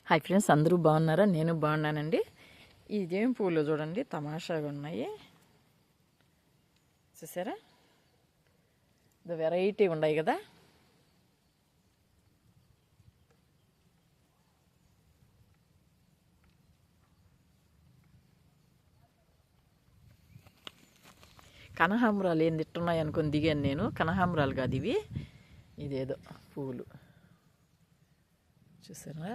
Hi friends, అందరూ బాగున్నారా? నేను బాగున్నానండి. ఇదేం పూలు చూడండి, తమాషాగా ఉన్నాయి. చూసారా, ఇది వెరైటీ ఉన్నాయి కదా. కనకాంబరాలు ఏం తిట్టున్నాయి అనుకుని దిగాను నేను. కనకాంబరాలు కాదు ఇవి, ఇదేదో పూలు చూసారా,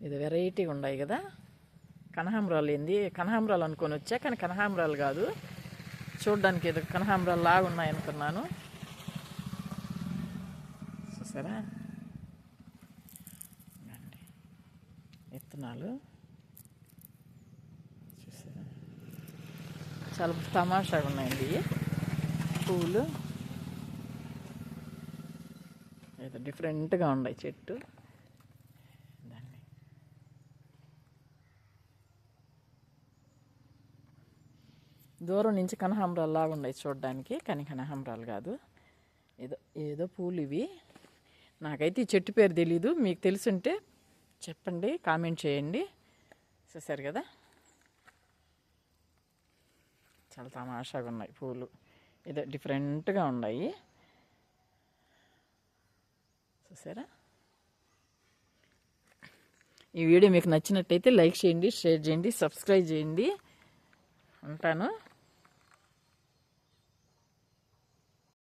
ఇది వెరైటీగా ఉన్నాయి కదా. కనకాంబరాలు ఏంది, కనకాంబరాలు అనుకొని వచ్చా, కానీ కనకాంబరాలు కాదు. చూడ్డానికి ఏదో కనకాంబరాలు లాగా ఉన్నాయి అనుకున్నాను. చూసారా, విత్తనాలు చూసారా, చాలా తమాషాగా ఉన్నాయండి పువ్వులు. ఏదో డిఫరెంట్గా ఉన్నాయి చెట్టు. దూరం నుంచి కనకాంబరాలు లాగా ఉన్నాయి చూడడానికి, కానీ కనకాంబరాలు కాదు. ఏదో ఏదో పూలు ఇవి. నాకైతే ఈ చెట్టు పేరు తెలీదు. మీకు తెలుసుంటే చెప్పండి, కామెంట్ చేయండి. చూసారు కదా, చాలా తమాషాగా ఉన్నాయి పూలు. ఏదో డిఫరెంట్గా ఉన్నాయి. చూసారా, ఈ వీడియో మీకు నచ్చినట్టయితే లైక్ చేయండి, షేర్ చేయండి, సబ్స్క్రైబ్ చేయండి. ఉంటాను.